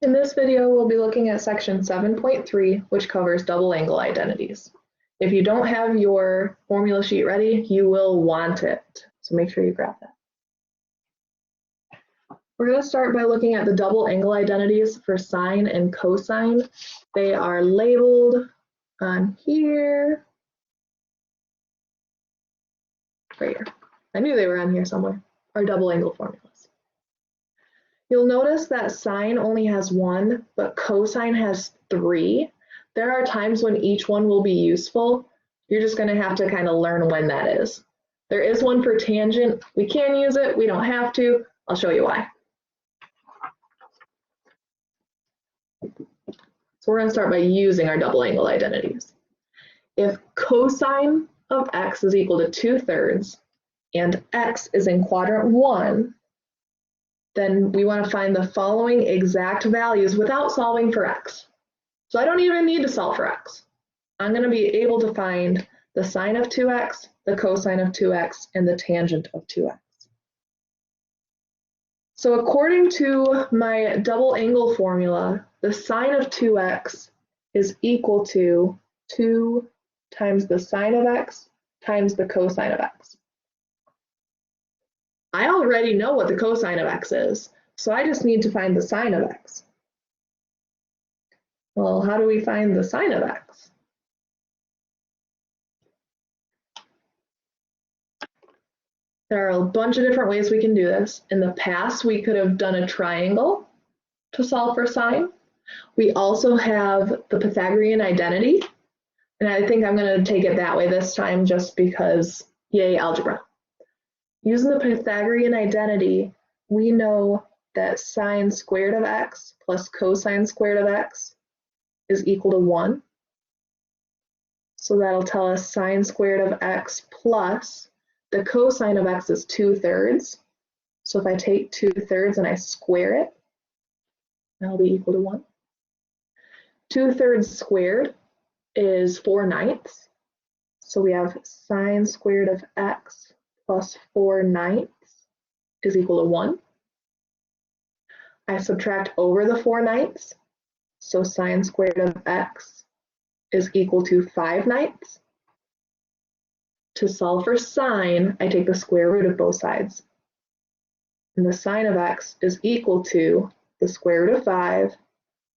In this video, we'll be looking at section 7.3, which covers double angle identities. If you don't have your formula sheet ready, you will want it, so make sure you grab that. We're going to start by looking at the double angle identities for sine and cosine. They are labeled on here, right here. I knew they were on here somewhere, our double angle formulas. You'll notice that sine only has one, but cosine has three. There are times when each one will be useful. You're just going to have to kind of learn when that is. There is one for tangent. We can use it. We don't have to. I'll show you why. So we're going to start by using our double angle identities. If cosine of x is equal to 2/3 and x is in quadrant 1, then we want to find the following exact values without solving for x. So I don't even need to solve for x. I'm going to be able to find the sine of 2x, the cosine of 2x, and the tangent of 2x. So according to my double angle formula, the sine of 2x is equal to 2 times the sine of x times the cosine of x. I already know what the cosine of x is, so I just need to find the sine of x. Well, how do we find the sine of x? There are a bunch of different ways we can do this. In the past, we could have done a triangle to solve for sine. We also have the Pythagorean identity, and I think I'm going to take it that way this time just because, yay, algebra. Using the Pythagorean identity, we know that sine squared of x plus cosine squared of x is equal to 1. So that'll tell us sine squared of x plus the cosine of x is 2/3. So if I take 2/3 and I square it, that'll be equal to 1. 2/3 squared is 4/9. So we have sine squared of x plus 4/9 is equal to 1. I subtract over the 4/9, so sine squared of x is equal to 5/9. To solve for sine, I take the square root of both sides. And the sine of x is equal to the square root of 5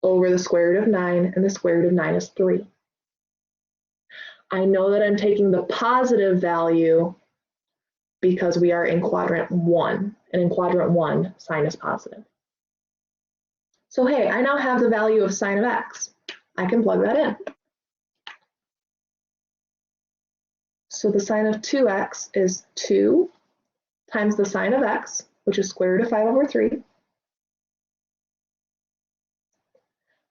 over the square root of 9, and the square root of 9 is 3. I know that I'm taking the positive value because we are in quadrant 1, and in quadrant 1, sine is positive. So hey, I now have the value of sine of x. I can plug that in. So the sine of 2x is 2 times the sine of x, which is square root of 5 over 3,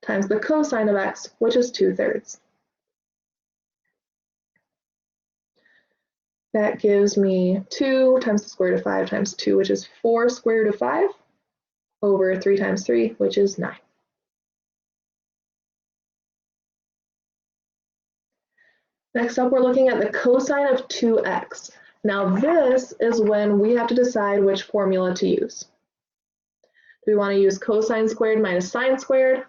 times the cosine of x, which is 2/3. That gives me 2 times the square root of 5 times 2, which is 4 square root of 5, over 3 times 3, which is 9. Next up, we're looking at the cosine of 2x. Now this is when we have to decide which formula to use. Do we want to use cosine squared minus sine squared,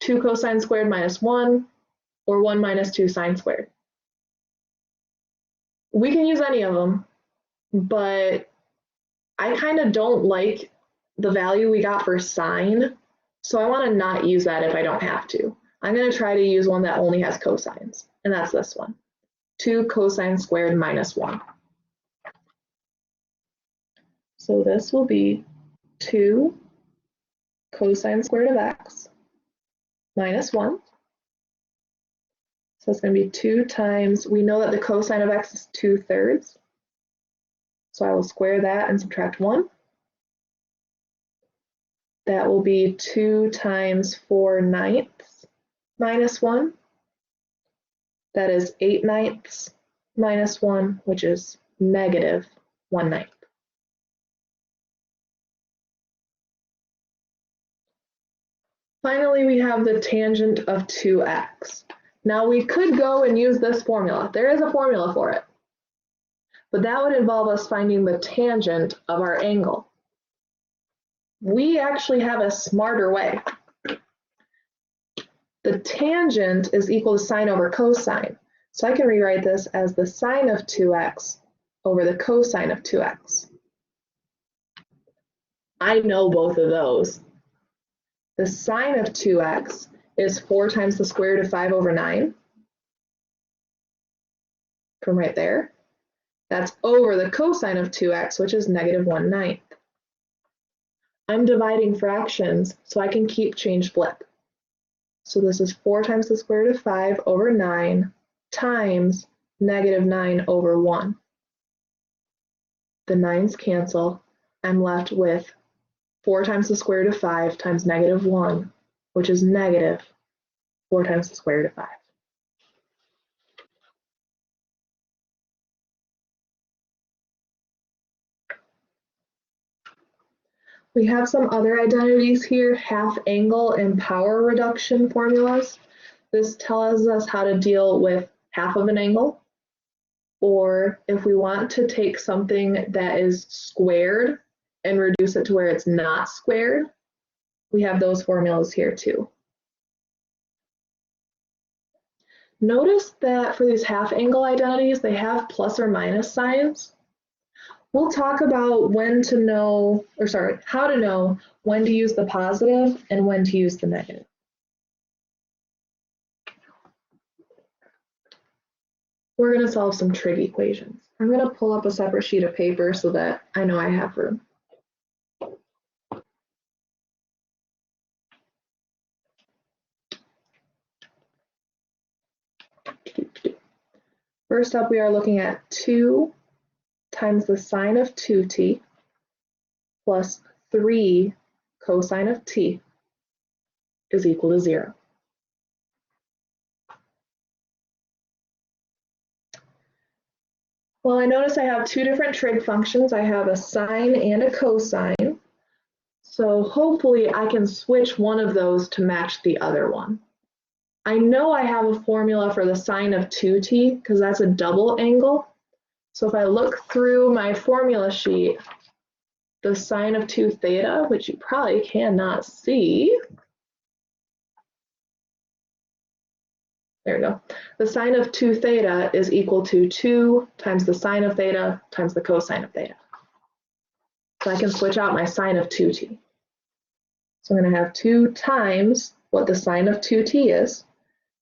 2 cosine squared minus 1, or 1 minus 2 sine squared? We can use any of them, but I kind of don't like the value we got for sine, so I want to not use that if I don't have to. I'm going to try to use one that only has cosines, and that's this one, 2 cosine squared minus 1. So this will be 2 cosine squared of x minus 1. So it's going to be 2 times, we know that the cosine of x is 2/3. So I will square that and subtract 1. That will be 2 times 4/9 minus 1. That is 8/9 minus 1, which is negative 1/9. Finally, we have the tangent of 2x. Now we could go and use this formula. There is a formula for it, but that would involve us finding the tangent of our angle. We actually have a smarter way. The tangent is equal to sine over cosine. So I can rewrite this as the sine of 2x over the cosine of 2x. I know both of those. The sine of 2x is 4 times the square root of 5 over 9. From right there. That's over the cosine of 2x, which is negative 1/9. I'm dividing fractions, so I can keep change flip. So this is 4 times the square root of 5 over 9 times negative 9 over 1. The 9's cancel. I'm left with 4 times the square root of 5 times negative 1, which is negative 4 times the square root of 5. We have some other identities here, half angle and power reduction formulas. This tells us how to deal with half of an angle, or if we want to take something that is squared and reduce it to where it's not squared, we have those formulas here too. Notice that for these half angle identities, they have plus or minus signs. We'll talk about how to know when to use the positive and when to use the negative. We're going to solve some trig equations. I'm going to pull up a separate sheet of paper so that I know I have room. First up, we are looking at 2 times the sine of 2t plus 3 cosine of t is equal to 0. Well, I notice I have two different trig functions. I have a sine and a cosine. So hopefully I can switch one of those to match the other one. I know I have a formula for the sine of 2t because that's a double angle. So if I look through my formula sheet, the sine of 2 theta, which you probably cannot see. There we go. The sine of 2 theta is equal to 2 times the sine of theta times the cosine of theta. So I can switch out my sine of 2t. So I'm going to have 2 times what the sine of 2t is.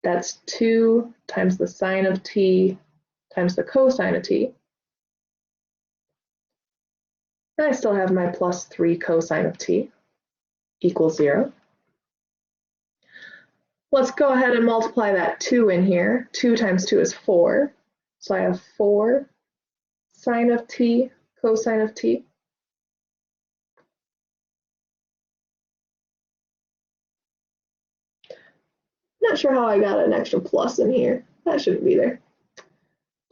That's 2 times the sine of t times the cosine of t. And I still have my plus 3 cosine of t equals 0. Let's go ahead and multiply that 2 in here. 2 times 2 is 4. So I have 4 sine of t cosine of t. Not sure how I got an extra plus in here. That shouldn't be there.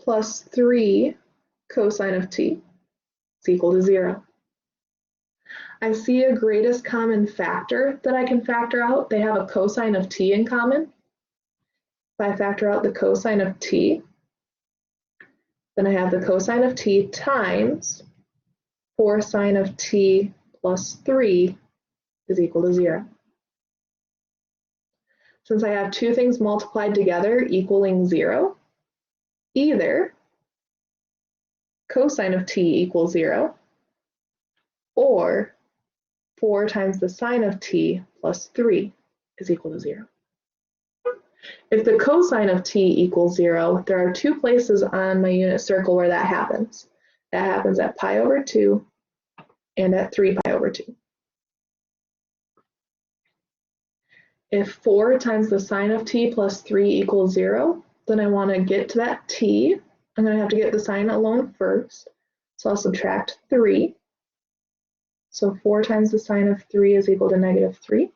Plus 3 cosine of t is equal to 0. I see a greatest common factor that I can factor out. They have a cosine of t in common. If I factor out the cosine of t, then I have the cosine of t times 4 sine of t plus 3 is equal to 0. Since I have two things multiplied together equaling 0, either cosine of t equals 0 or 4 times the sine of t plus 3 is equal to 0. If the cosine of t equals 0, there are two places on my unit circle where that happens. That happens at pi over 2 and at 3 pi over 2. If 4 times the sine of t plus 3 equals 0, then I want to get to that t. I'm going to have to get the sine alone first. So I'll subtract 3. So 4 times the sine of 3 is equal to negative 3.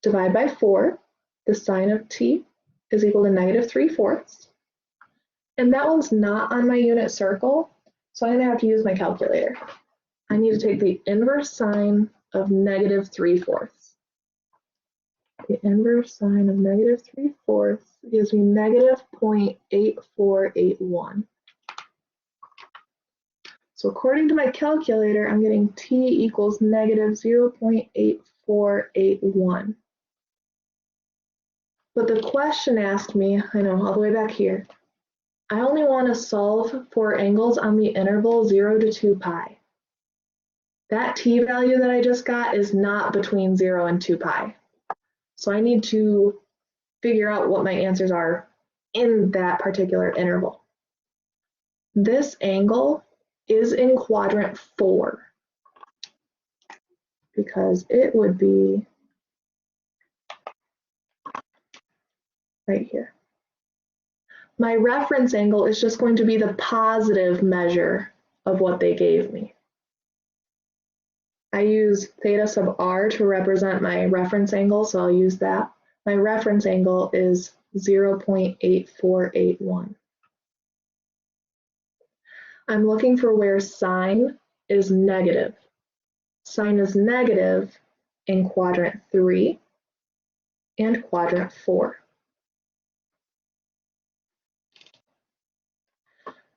Divide by 4. The sine of t is equal to negative 3/4. And that one's not on my unit circle, so I'm going to have to use my calculator. I need to take the inverse sine of negative 3/4. The inverse sine of negative 3/4 gives me negative 0.8481. So according to my calculator, I'm getting t equals negative 0.8481. But the question asked me, I know, all the way back here, I only want to solve for angles on the interval 0 to 2 pi. That t value that I just got is not between 0 and 2 pi. So I need to figure out what my answers are in that particular interval. This angle is in quadrant 4 because it would be right here. My reference angle is just going to be the positive measure of what they gave me. I use theta sub r to represent my reference angle, so I'll use that. My reference angle is 0.8481. I'm looking for where sine is negative. Sine is negative in quadrant 3 and quadrant 4.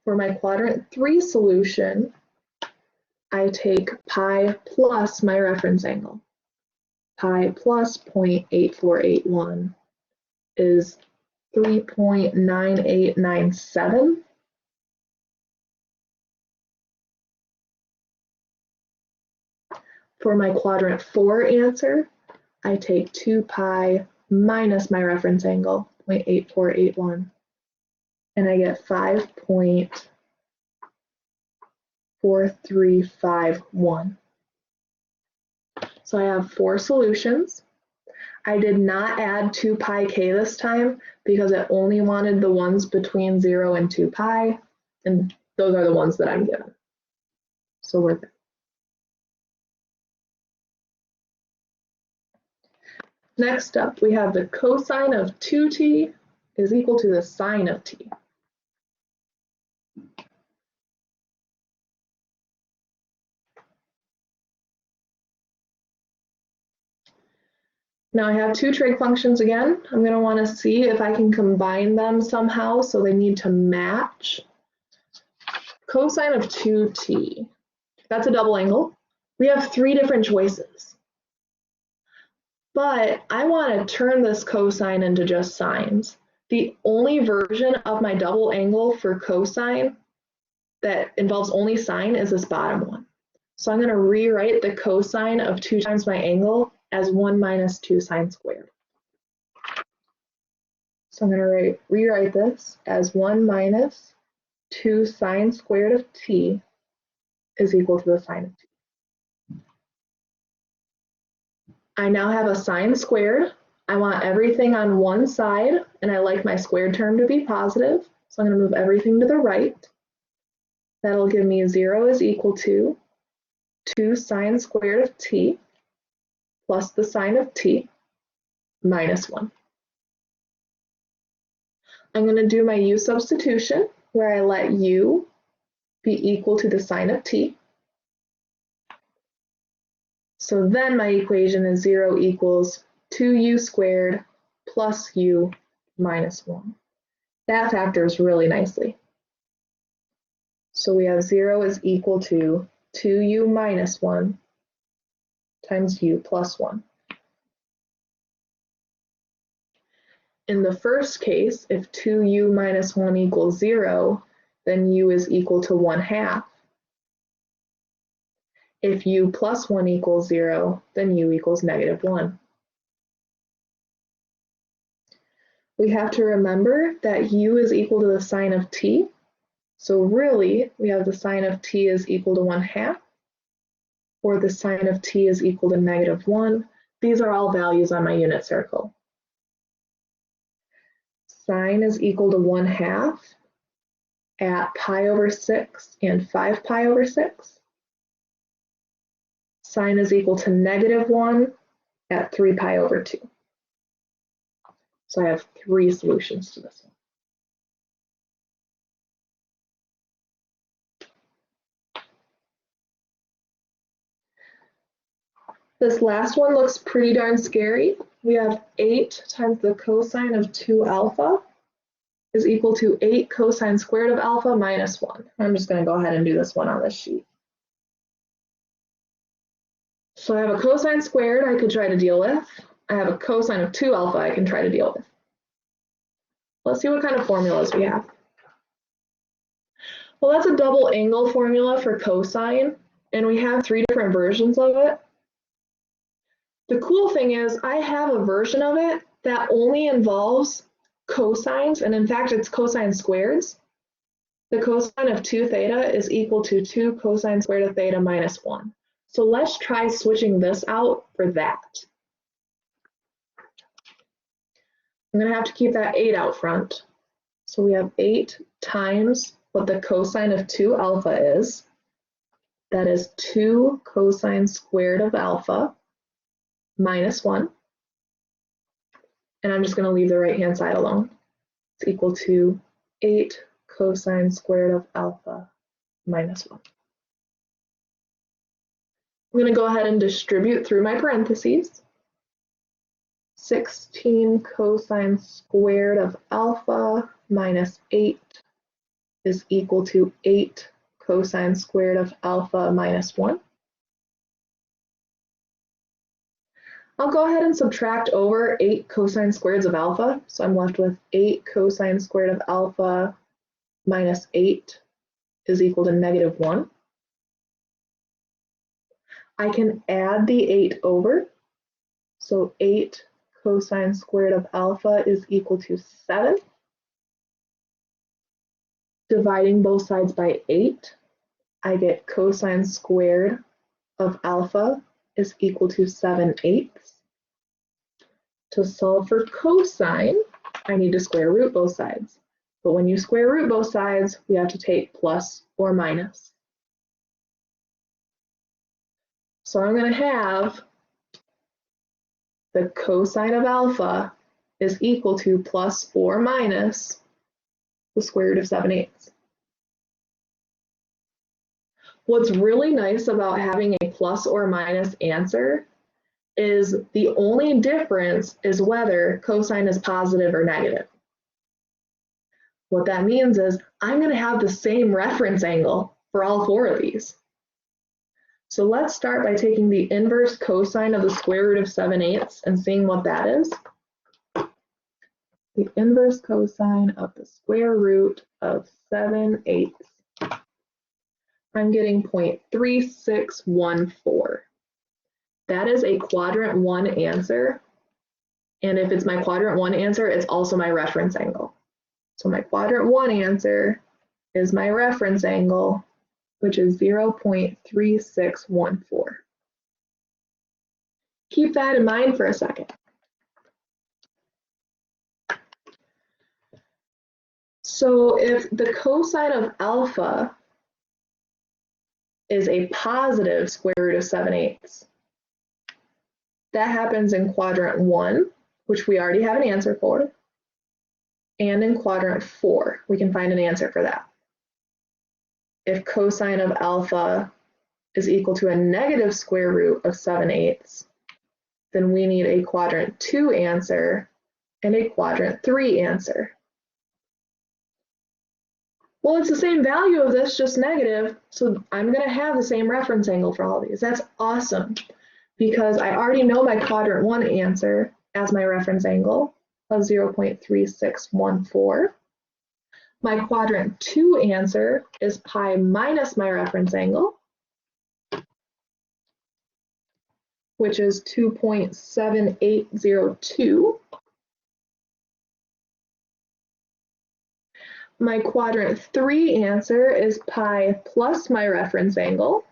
For my quadrant 3 solution, I take pi plus my reference angle. Pi plus 0.8481 is 3.9897. For my quadrant 4 answer, I take 2 pi minus my reference angle, 0.8481, and I get 5.4351. So I have 4 solutions. I did not add 2 pi k this time because it only wanted the ones between 0 and 2 pi, and those are the ones that I'm given. So we're good. Next up, we have the cosine of 2t is equal to the sine of t. Now I have 2 trig functions again. I'm going to want to see if I can combine them somehow, so they need to match. Cosine of 2t, that's a double angle. We have 3 different choices. But I want to turn this cosine into just sines. The only version of my double angle for cosine that involves only sine is this bottom one. So I'm going to rewrite the cosine of 2 times my angle as 1 minus 2 sine squared. So I'm going to rewrite this as 1 minus 2 sine squared of t is equal to the sine of t. I now have a sine squared. I want everything on one side, and I like my squared term to be positive, so I'm going to move everything to the right. That'll give me 0 is equal to 2 sine squared of t plus the sine of t minus 1. I'm going to do my u substitution, where I let u be equal to the sine of t. So then my equation is 0 equals 2u squared plus u minus 1. That factors really nicely. So we have 0 is equal to 2u minus 1 times u plus 1. In the first case, if 2u minus 1 equals 0, then u is equal to 1/2. If u plus 1 equals 0, then u equals -1. We have to remember that u is equal to the sine of t. So really, we have the sine of t is equal to 1/2, or the sine of t is equal to -1. These are all values on my unit circle. Sine is equal to 1/2 at pi over 6 and 5 pi over 6. Sine is equal to -1 at 3 pi over 2. So I have 3 solutions to this one. This last one looks pretty darn scary. We have 8 times the cosine of 2 alpha is equal to 8 cosine squared of alpha minus 1. I'm just going to go ahead and do this one on this sheet. So I have a cosine squared I could try to deal with. I have a cosine of 2 alpha I can try to deal with. Let's see what kind of formulas we have. Well, that's a double angle formula for cosine, and we have 3 different versions of it. The cool thing is I have a version of it that only involves cosines, and in fact, it's cosine squareds. The cosine of 2 theta is equal to 2 cosine squared of theta minus 1. So let's try switching this out for that. I'm going to have to keep that 8 out front. So we have 8 times what the cosine of 2 alpha is. That is 2 cosine squared of alpha minus 1. And I'm just going to leave the right-hand side alone. It's equal to 8 cosine squared of alpha minus 1. I'm going to go ahead and distribute through my parentheses. 16 cosine squared of alpha minus 8 is equal to 8 cosine squared of alpha minus 1. I'll go ahead and subtract over 8 cosine squareds of alpha. So I'm left with 8 cosine squared of alpha minus 8 is equal to negative 1. I can add the 8 over. So 8 cosine squared of alpha is equal to 7. Dividing both sides by 8, I get cosine squared of alpha is equal to 7/8. To solve for cosine, I need to square root both sides. But when you square root both sides, we have to take plus or minus. So I'm going to have the cosine of alpha is equal to plus or minus the square root of 7/8. What's really nice about having a plus or minus answer is the only difference is whether cosine is positive or negative. What that means is I'm going to have the same reference angle for all 4 of these. So let's start by taking the inverse cosine of the square root of 7/8 and seeing what that is. The inverse cosine of the square root of 7/8. I'm getting 0.3614. That is a quadrant 1 answer. And if it's my quadrant 1 answer, it's also my reference angle. So my quadrant 1 answer is my reference angle, which is 0.3614. Keep that in mind for a second. So if the cosine of alpha is a positive square root of 7/8, that happens in quadrant 1, which we already have an answer for, and in quadrant 4, we can find an answer for that. If cosine of alpha is equal to a negative square root of 7/8, then we need a quadrant 2 answer and a quadrant 3 answer. Well, it's the same value of this, just negative, so I'm going to have the same reference angle for all these. That's awesome, because I already know my quadrant 1 answer as my reference angle of 0.3614. My quadrant 2 answer is pi minus my reference angle, which is 2.7802. My quadrant 3 answer is pi plus my reference angle,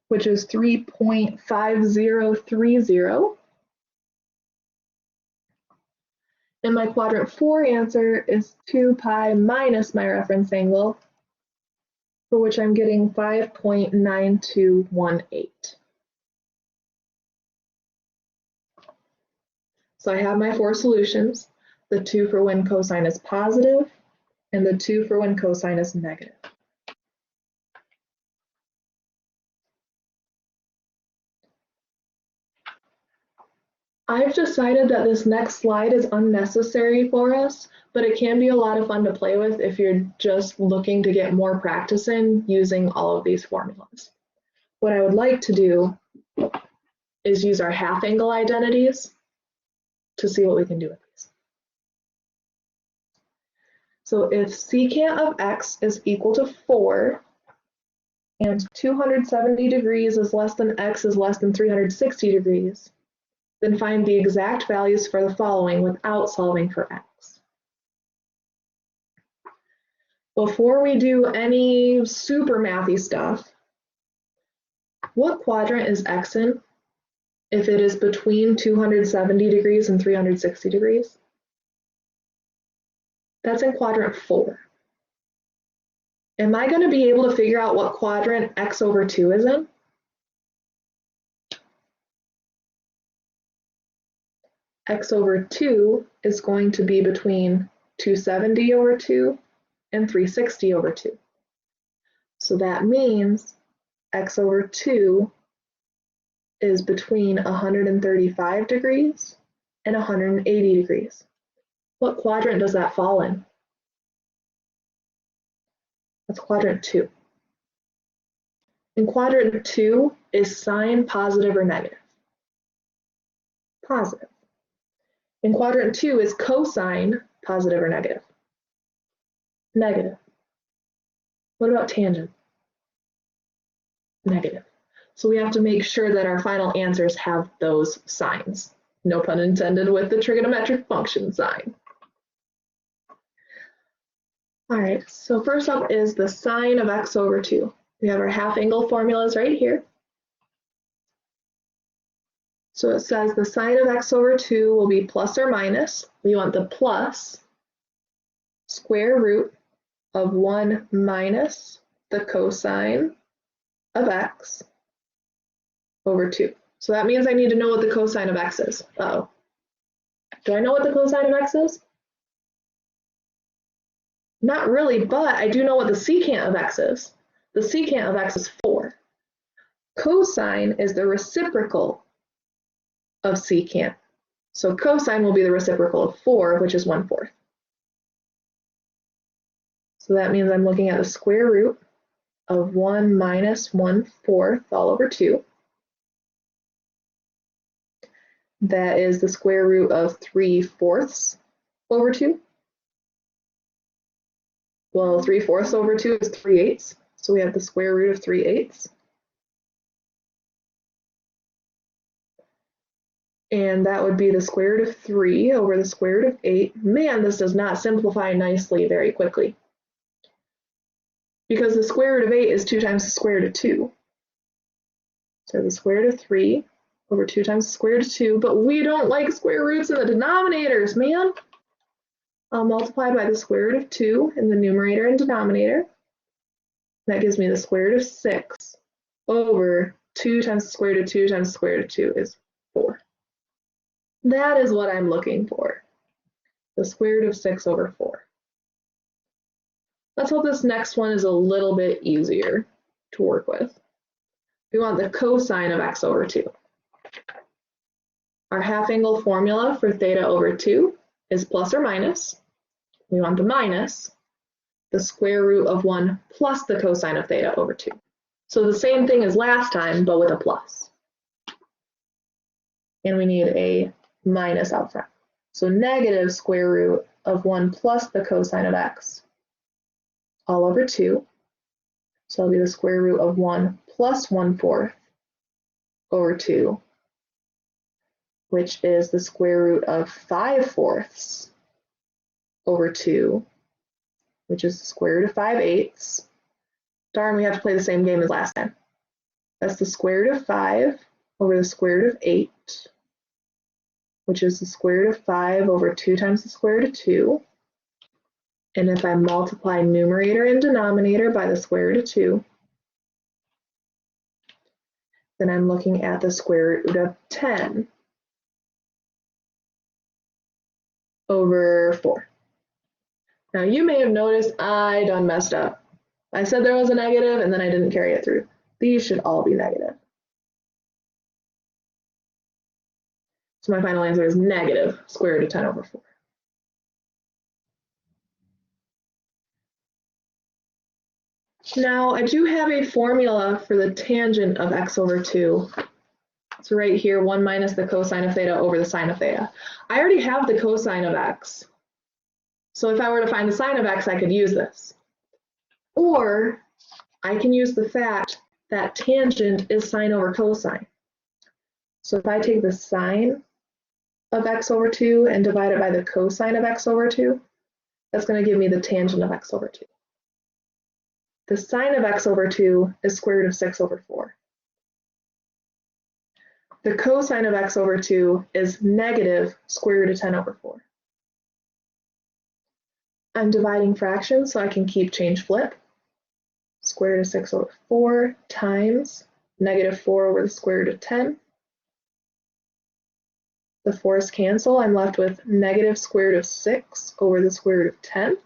which is 3.5030. And my quadrant 4 answer is 2 pi minus my reference angle, for which I'm getting 5.9218. So I have my 4 solutions, the 2 for when cosine is positive, and the 2 for when cosine is negative. I've decided that this next slide is unnecessary for us, but it can be a lot of fun to play with if you're just looking to get more practice in using all of these formulas. What I would like to do is use our half angle identities to see what we can do with these. So if secant of x is equal to 4 and 270 degrees is less than x is less than 360 degrees, then find the exact values for the following without solving for x. Before we do any super mathy stuff, what quadrant is x in if it is between 270 degrees and 360 degrees? That's in quadrant 4. Am I going to be able to figure out what quadrant x over 2 is in? X over 2 is going to be between 270 over 2 and 360 over 2. So that means x over 2 is between 135 degrees and 180 degrees. What quadrant does that fall in? That's quadrant 2. In quadrant 2, is sine positive or negative? Positive. In quadrant 2, is cosine positive or negative? Negative. What about tangent? Negative. So we have to make sure that our final answers have those signs. No pun intended with the trigonometric function sign. All right, so first up is the sine of x over 2. We have our half angle formulas right here. So it says the sine of x over 2 will be plus or minus. We want the plus square root of 1 minus the cosine of x over 2. So that means I need to know what the cosine of x is. Uh-oh. Do I know what the cosine of x is? Not really, but I do know what the secant of x is. The secant of x is 4. Cosine is the reciprocal of secant. So cosine will be the reciprocal of 4, which is 1/4. So that means I'm looking at the square root of 1 minus 1/4 all over 2. That is the square root of 3/4 over 2. Well, 3/4 over 2 is 3/8. So we have the square root of 3/8. And that would be the square root of 3 over the square root of 8. Man, this does not simplify nicely very quickly. Because the square root of 8 is 2 times the square root of 2. So the square root of 3 over 2 times the square root of 2. But we don't like square roots in the denominators, man. I'll multiply by the square root of 2 in the numerator and denominator. That gives me the square root of 6 over 2 times the square root of 2 times the square root of 2 is 4. That is what I'm looking for. The square root of 6 over 4. Let's hope this next one is a little bit easier to work with. We want the cosine of x over 2. Our half angle formula for theta over 2 is plus or minus. We want the minus the square root of 1 plus the cosine of theta over 2. So the same thing as last time, but with a plus. And we need a minus out front. So negative square root of 1 plus the cosine of x all over 2. So it'll be the square root of 1 plus 1/4 over 2, which is the square root of 5/4 over 2, which is the square root of 5/8. Darn, we have to play the same game as last time. That's the square root of 5 over the square root of 8, which is the square root of 5 over 2 times the square root of 2. And if I multiply numerator and denominator by the square root of 2, then I'm looking at the square root of 10 over 4. Now you may have noticed I done messed up. I said there was a negative and then I didn't carry it through. These should all be negative. So my final answer is negative square root of 10 over 4. Now I do have a formula for the tangent of x over 2. So right here, 1 minus the cosine of theta over the sine of theta. I already have the cosine of x. So if I were to find the sine of x, I could use this. Or I can use the fact that tangent is sine over cosine. So if I take the sine of x over 2 and divide it by the cosine of x over 2, that's going to give me the tangent of x over 2. The sine of x over 2 is square root of 6 over 4. The cosine of x over 2 is negative square root of 10 over 4. I'm dividing fractions so I can keep change flip. Square root of 6 over 4 times negative 4 over the square root of 10. The 4's cancel. I'm left with negative square root of 6 over the square root of 10.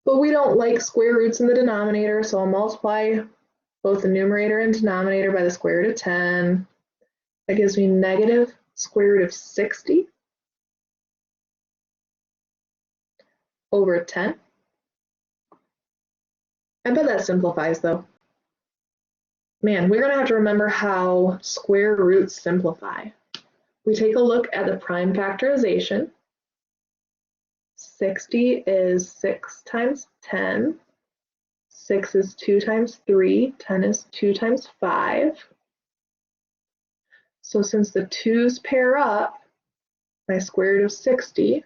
But we don't like square roots in the denominator, so I'll multiply both the numerator and denominator by the square root of 10. That gives me negative square root of 60 over 10. I bet that simplifies though. Man, we're gonna have to remember how square roots simplify. We take a look at the prime factorization. 60 is 6 times 10. 6 is 2 times 3. 10 is 2 times 5. So since the 2's pair up, my square root of 60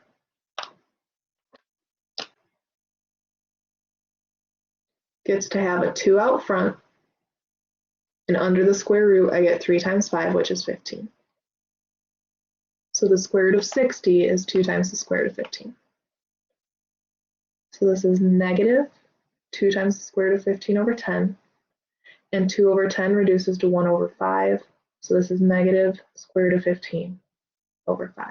gets to have a 2 out front. And under the square root, I get 3 times 5, which is 15. So the square root of 60 is 2 times the square root of 15. So this is negative 2 times the square root of 15 over 10. And 2 over 10 reduces to 1 over 5. So this is negative square root of 15 over 5.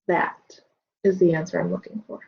That is the answer I'm looking for.